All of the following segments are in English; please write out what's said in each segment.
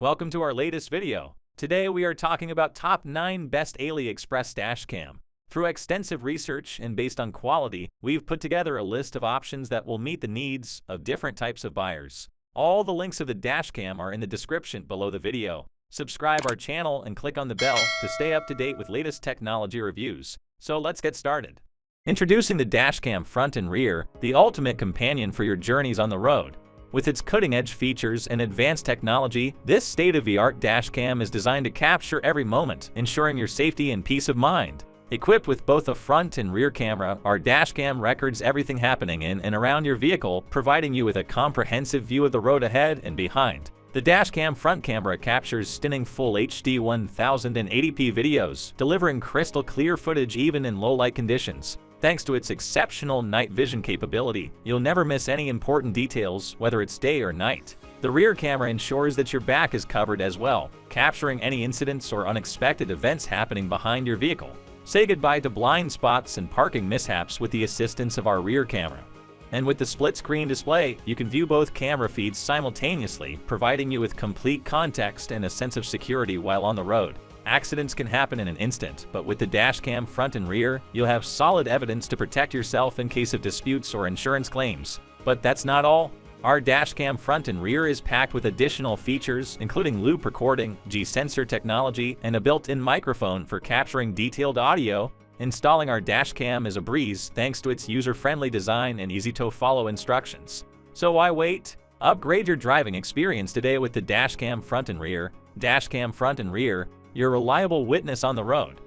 Welcome to our latest video. Today we are talking about top 9 best AliExpress dash cam. Through extensive research and based on quality, we've put together a list of options that will meet the needs of different types of buyers. All the links of the dash cam are in the description below the video. Subscribe our channel and click on the bell to stay up to date with latest technology reviews. So let's get started. Introducing the Dashcam front and rear, the ultimate companion for your journeys on the road. With its cutting-edge features and advanced technology, this state-of-the-art dashcam is designed to capture every moment, ensuring your safety and peace of mind. Equipped with both a front and rear camera, our dashcam records everything happening in and around your vehicle, providing you with a comprehensive view of the road ahead and behind. The Dashcam front camera captures stunning full HD 1080p videos, delivering crystal clear footage even in low-light conditions. Thanks to its exceptional night vision capability, you'll never miss any important details, whether it's day or night. The rear camera ensures that your back is covered as well, capturing any incidents or unexpected events happening behind your vehicle. Say goodbye to blind spots and parking mishaps with the assistance of our rear camera. And with the split-screen display, you can view both camera feeds simultaneously, providing you with complete context and a sense of security while on the road. Accidents can happen in an instant, but with the Dashcam front and rear, you'll have solid evidence to protect yourself in case of disputes or insurance claims. But that's not all. Our Dashcam front and rear is packed with additional features, including loop recording, G-sensor technology, and a built-in microphone for capturing detailed audio. Installing our Dashcam is a breeze thanks to its user-friendly design and easy-to-follow instructions. So why wait? Upgrade your driving experience today with the Dashcam front and rear. Dashcam front and rear, your reliable witness on the road.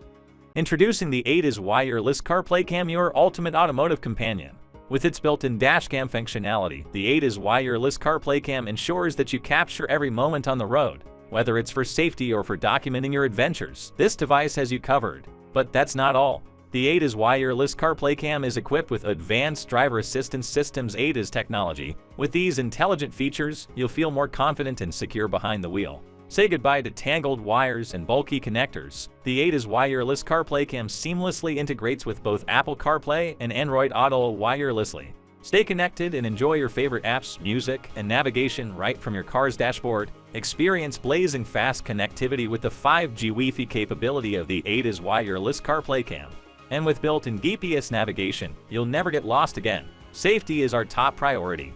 Introducing the AZDOME wireless Carplay cam, your ultimate automotive companion. With its built-in dashcam functionality, the AZDOME wireless Carplay cam ensures that you capture every moment on the road. Whether it's for safety or for documenting your adventures, this device has you covered. But that's not all. The AZDOME wireless Carplay cam is equipped with advanced driver assistance systems AZDOME technology. With these intelligent features, you'll feel more confident and secure behind the wheel. Say goodbye to tangled wires and bulky connectors. The AZDOME wireless Carplay cam seamlessly integrates with both Apple CarPlay and Android Auto wirelessly. Stay connected and enjoy your favorite apps, music, and navigation right from your car's dashboard. Experience blazing fast connectivity with the 5G Wi-Fi capability of the AZDOME wireless Carplay cam. And with built-in GPS navigation, you'll never get lost again. Safety is our top priority.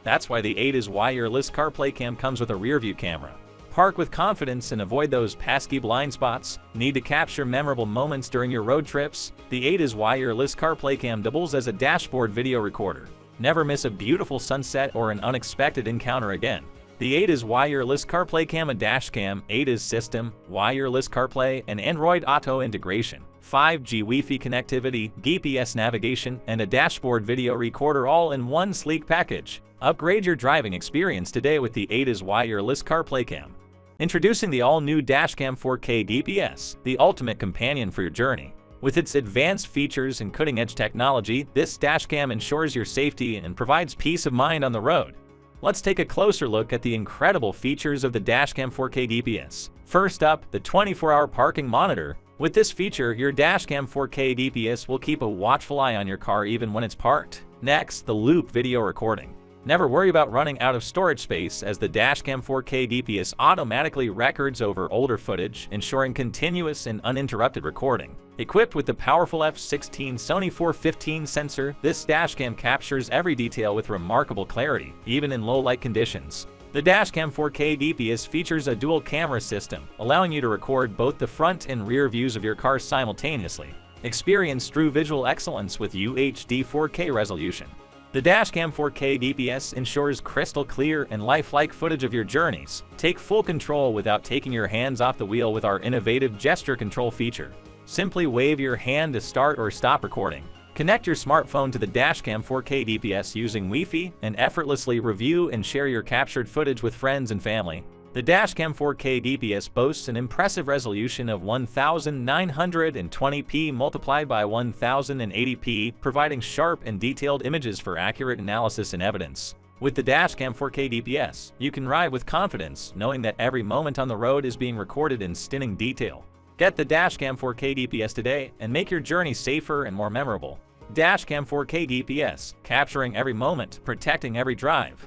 That's why the AZDOME wireless Carplay cam comes with a rear-view camera. Park with confidence and avoid those pesky blind spots. Need to capture memorable moments during your road trips? The AZDOME wireless Carplay cam doubles as a dashboard video recorder. Never miss a beautiful sunset or an unexpected encounter again. The AZDOME wireless Carplay cam, a Dashcam, AZDOME system, wireless CarPlay, and Android Auto integration, 5G Wi-Fi connectivity, GPS navigation, and a dashboard video recorder all in one sleek package. Upgrade your driving experience today with the AZDOME wireless Carplay cam. Introducing the all-new Dashcam 4K DPS, the ultimate companion for your journey. With its advanced features and cutting-edge technology, this Dashcam ensures your safety and provides peace of mind on the road. Let's take a closer look at the incredible features of the Dashcam 4K DPS. First up, the 24-hour parking monitor. With this feature, your Dashcam 4K DPS will keep a watchful eye on your car even when it's parked. Next, the loop video recording. Never worry about running out of storage space, as the Dashcam 4K DPS automatically records over older footage, ensuring continuous and uninterrupted recording. Equipped with the powerful f/16 Sony 415 sensor, this Dashcam captures every detail with remarkable clarity, even in low-light conditions. The Dashcam 4K DPS features a dual camera system, allowing you to record both the front and rear views of your car simultaneously. Experience true visual excellence with UHD 4K resolution. The Dashcam 4K DPS ensures crystal clear and lifelike footage of your journeys. Take full control without taking your hands off the wheel with our innovative gesture control feature. Simply wave your hand to start or stop recording. Connect your smartphone to the Dashcam 4K DPS using Wi-Fi and effortlessly review and share your captured footage with friends and family. The Dashcam 4K DPS boasts an impressive resolution of 1920p multiplied by 1080p, providing sharp and detailed images for accurate analysis and evidence. With the Dashcam 4K DPS, you can ride with confidence, knowing that every moment on the road is being recorded in stunning detail. Get the Dashcam 4K DPS today and make your journey safer and more memorable. Dashcam 4K DPS, capturing every moment, protecting every drive.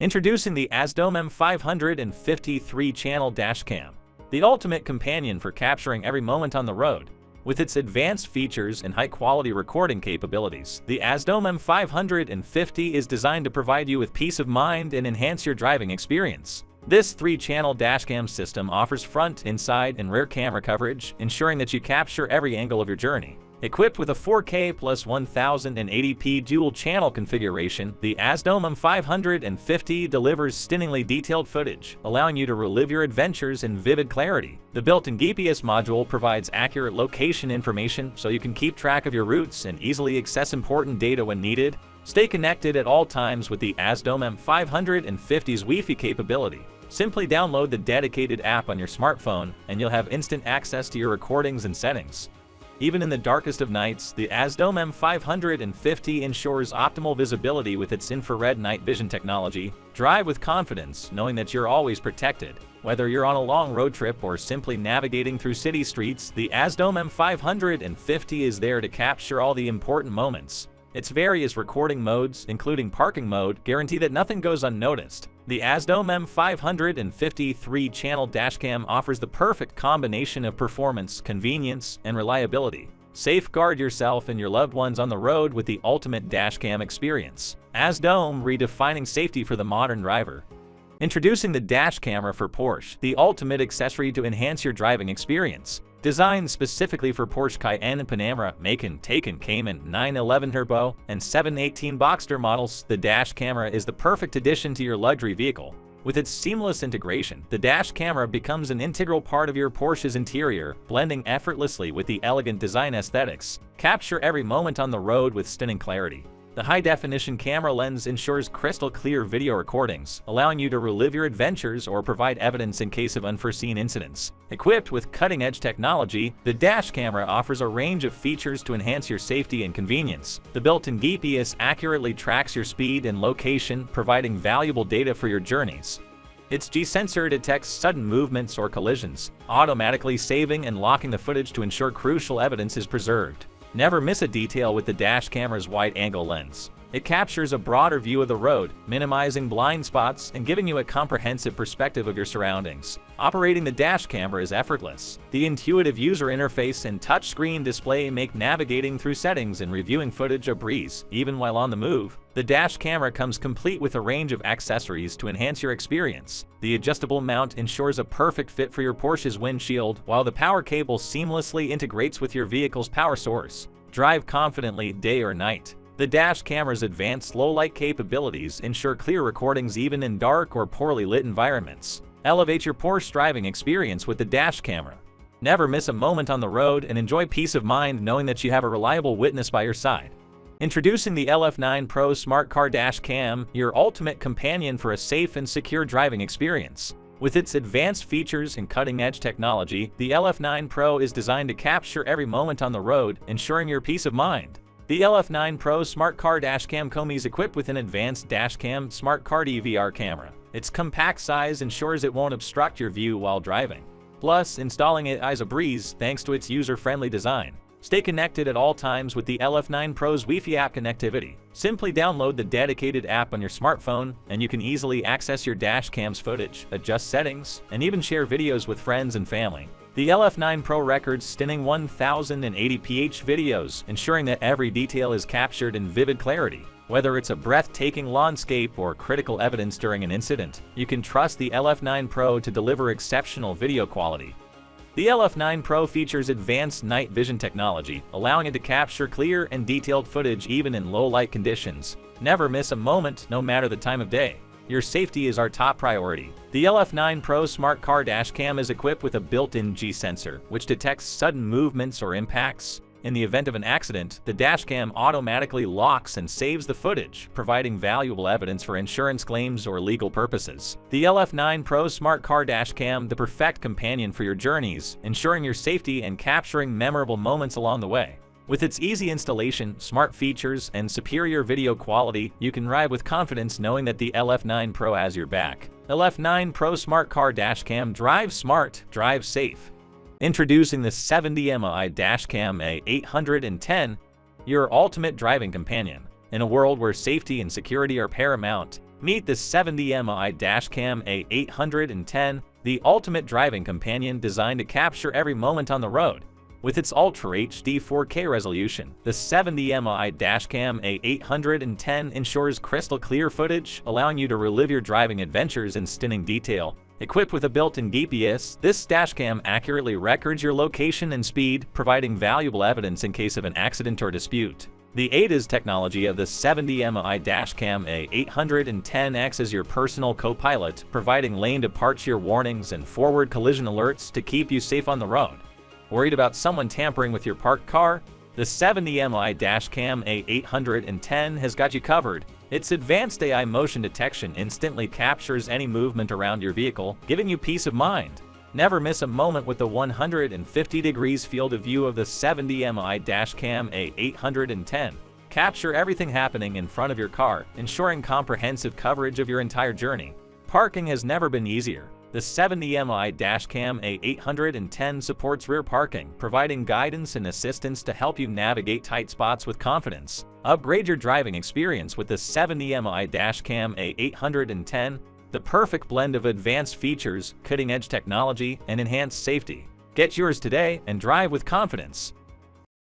Introducing the AZDOME M550 3-channel Dashcam, the ultimate companion for capturing every moment on the road. With its advanced features and high-quality recording capabilities, the AZDOME M550 is designed to provide you with peace of mind and enhance your driving experience. This 3-channel dashcam system offers front, inside, and rear camera coverage, ensuring that you capture every angle of your journey. Equipped with a 4K plus 1080p dual-channel configuration, the AZDOME M550 delivers stunningly detailed footage, allowing you to relive your adventures in vivid clarity. The built-in GPS module provides accurate location information so you can keep track of your routes and easily access important data when needed. Stay connected at all times with the AZDOME M550's Wi-Fi capability. Simply download the dedicated app on your smartphone, and you'll have instant access to your recordings and settings. Even in the darkest of nights, the AZDOME M550 ensures optimal visibility with its infrared night vision technology. Drive with confidence, knowing that you're always protected. Whether you're on a long road trip or simply navigating through city streets, the AZDOME M550 is there to capture all the important moments. Its various recording modes, including parking mode, guarantee that nothing goes unnoticed. The AZDOME M550 3-channel Dashcam offers the perfect combination of performance, convenience, and reliability. Safeguard yourself and your loved ones on the road with the ultimate Dashcam experience. AZDOME, redefining safety for the modern driver. Introducing the Dash Camera for Porsche, the ultimate accessory to enhance your driving experience. Designed specifically for Porsche Cayenne and Panamera, Macan, Taycan, Cayman, 911 Turbo, and 718 Boxster models, the Dash Camera is the perfect addition to your luxury vehicle. With its seamless integration, the Dash Camera becomes an integral part of your Porsche's interior, blending effortlessly with the elegant design aesthetics. Capture every moment on the road with stunning clarity. The high-definition camera lens ensures crystal-clear video recordings, allowing you to relive your adventures or provide evidence in case of unforeseen incidents. Equipped with cutting-edge technology, the Dash Camera offers a range of features to enhance your safety and convenience. The built-in GPS accurately tracks your speed and location, providing valuable data for your journeys. Its G-sensor detects sudden movements or collisions, automatically saving and locking the footage to ensure crucial evidence is preserved. Never miss a detail with the Dash Camera's wide-angle lens. It captures a broader view of the road, minimizing blind spots and giving you a comprehensive perspective of your surroundings. Operating the Dash Camera is effortless. The intuitive user interface and touchscreen display make navigating through settings and reviewing footage a breeze, even while on the move. The Dash Camera comes complete with a range of accessories to enhance your experience. The adjustable mount ensures a perfect fit for your Porsche's windshield, while the power cable seamlessly integrates with your vehicle's power source. Drive confidently day or night. The Dash Camera's advanced low-light capabilities ensure clear recordings even in dark or poorly lit environments. Elevate your Porsche driving experience with the Dash Camera. Never miss a moment on the road and enjoy peace of mind knowing that you have a reliable witness by your side. Introducing the LF9 Pro Smart Car Dash Cam, your ultimate companion for a safe and secure driving experience. With its advanced features and cutting-edge technology, the LF9 Pro is designed to capture every moment on the road, ensuring your peace of mind. The LF9 Pro Smart Car Dashcam comes equipped with an advanced Dashcam Smart Car DVR camera. Its compact size ensures it won't obstruct your view while driving. Plus, installing it is a breeze thanks to its user-friendly design. Stay connected at all times with the LF9 Pro's Wi-Fi app connectivity. Simply download the dedicated app on your smartphone, and you can easily access your Dashcam's footage, adjust settings, and even share videos with friends and family. The LF9 Pro records stunning 1080p videos, ensuring that every detail is captured in vivid clarity. Whether it's a breathtaking landscape or critical evidence during an incident, you can trust the LF9 Pro to deliver exceptional video quality. The LF9 Pro features advanced night vision technology, allowing it to capture clear and detailed footage even in low-light conditions. Never miss a moment, no matter the time of day. Your safety is our top priority. The LF9 Pro Smart Car Dashcam is equipped with a built-in G-sensor, which detects sudden movements or impacts. In the event of an accident, the Dashcam automatically locks and saves the footage, providing valuable evidence for insurance claims or legal purposes. The LF9 Pro Smart Car Dashcam, the perfect companion for your journeys, ensuring your safety and capturing memorable moments along the way. With its easy installation, smart features, and superior video quality, you can ride with confidence knowing that the LF9 Pro has your back. LF9 Pro Smart Car Dashcam, drive smart, drive safe. Introducing the AZDOME Dashcam A810, your ultimate driving companion. In a world where safety and security are paramount, Meet the 70mm Dashcam A810, the ultimate driving companion designed to capture every moment on the road. With its Ultra HD 4K resolution, the 70mm Dashcam A810 ensures crystal clear footage, allowing you to relive your driving adventures in stunning detail. Equipped with a built-in GPS, this dashcam accurately records your location and speed, providing valuable evidence in case of an accident or dispute. The ADAS technology of the 70mm Dashcam A810 acts as your personal co-pilot, providing lane departure warnings and forward collision alerts to keep you safe on the road. Worried about someone tampering with your parked car? The 70mm Dashcam A810 has got you covered. Its advanced AI motion detection instantly captures any movement around your vehicle, giving you peace of mind. Never miss a moment with the 150 degrees field of view of the 70mm Dashcam A810. Capture everything happening in front of your car, ensuring comprehensive coverage of your entire journey. Parking has never been easier. The 70mm Dashcam A810 supports rear parking, providing guidance and assistance to help you navigate tight spots with confidence. Upgrade your driving experience with the 70mm Dashcam A810, the perfect blend of advanced features, cutting-edge technology, and enhanced safety. Get yours today and drive with confidence.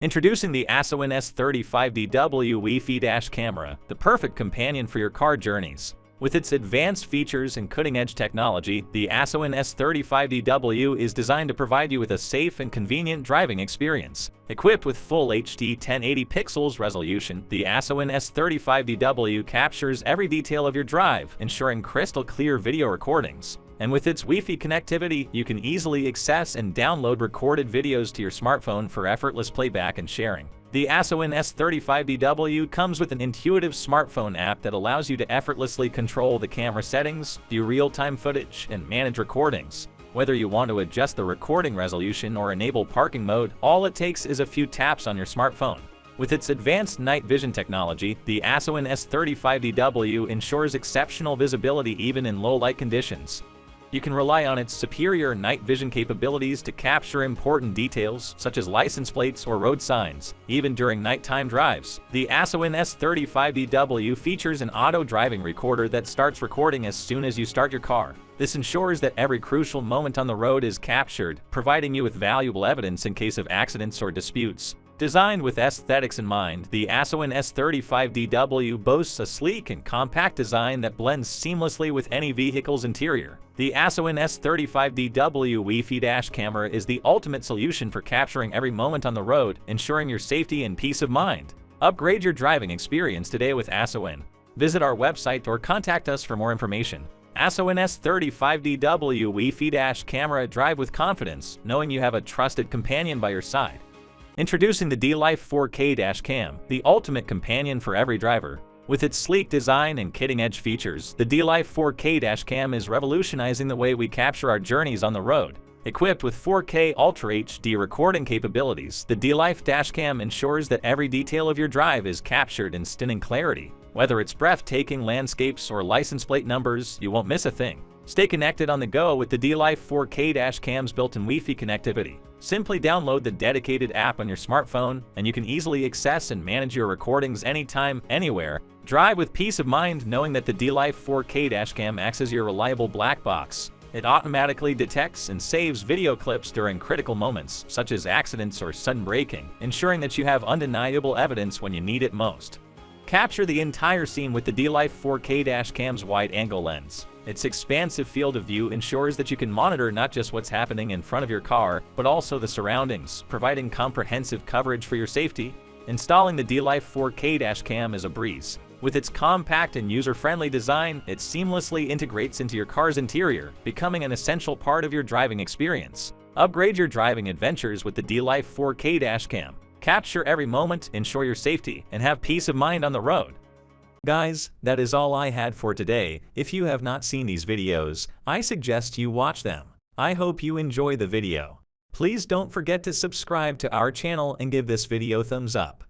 Introducing the Asawin S35DW Wi-Fi dash camera, the perfect companion for your car journeys. With its advanced features and cutting-edge technology, the Asawin S35DW is designed to provide you with a safe and convenient driving experience. Equipped with full HD 1080 pixels resolution, the Asawin S35DW captures every detail of your drive, ensuring crystal clear video recordings. And with its Wi-Fi connectivity, you can easily access and download recorded videos to your smartphone for effortless playback and sharing. The Asawin S35DW comes with an intuitive smartphone app that allows you to effortlessly control the camera settings, view real-time footage, and manage recordings. Whether you want to adjust the recording resolution or enable parking mode, all it takes is a few taps on your smartphone. With its advanced night vision technology, the Asawin S35DW ensures exceptional visibility even in low-light conditions. You can rely on its superior night vision capabilities to capture important details, such as license plates or road signs, even during nighttime drives. The Asawin S35DW features an auto-driving recorder that starts recording as soon as you start your car. This ensures that every crucial moment on the road is captured, providing you with valuable evidence in case of accidents or disputes. Designed with aesthetics in mind, the Asawin S35DW boasts a sleek and compact design that blends seamlessly with any vehicle's interior. The Asawin S35DW Wi-Fi dash camera is the ultimate solution for capturing every moment on the road, ensuring your safety and peace of mind. Upgrade your driving experience today with Asawin. Visit our website or contact us for more information. Asawin S35DW Wi-Fi dash camera. Drive with confidence, knowing you have a trusted companion by your side. Introducing the Deelife 4K Dashcam, the ultimate companion for every driver. With its sleek design and cutting-edge features, the Deelife 4K Dashcam is revolutionizing the way we capture our journeys on the road. Equipped with 4K Ultra HD recording capabilities, the Deelife Dashcam ensures that every detail of your drive is captured in stunning clarity. Whether it's breathtaking landscapes or license plate numbers, you won't miss a thing. Stay connected on the go with the Deelife 4K Dashcam's built-in Wi-Fi connectivity. Simply download the dedicated app on your smartphone, and you can easily access and manage your recordings anytime, anywhere. Drive with peace of mind knowing that the Deelife 4K Dashcam acts as your reliable black box. It automatically detects and saves video clips during critical moments, such as accidents or sudden braking, ensuring that you have undeniable evidence when you need it most. Capture the entire scene with the Deelife 4K Dashcam's wide-angle lens. Its expansive field of view ensures that you can monitor not just what's happening in front of your car, but also the surroundings, providing comprehensive coverage for your safety. Installing the Deelife 4K Dashcam is a breeze. With its compact and user-friendly design, it seamlessly integrates into your car's interior, becoming an essential part of your driving experience. Upgrade your driving adventures with the Deelife 4K Dashcam. Capture every moment, ensure your safety, and have peace of mind on the road. Guys, that is all I had for today. If you have not seen these videos, I suggest you watch them. I hope you enjoy the video. Please don't forget to subscribe to our channel and give this video thumbs up.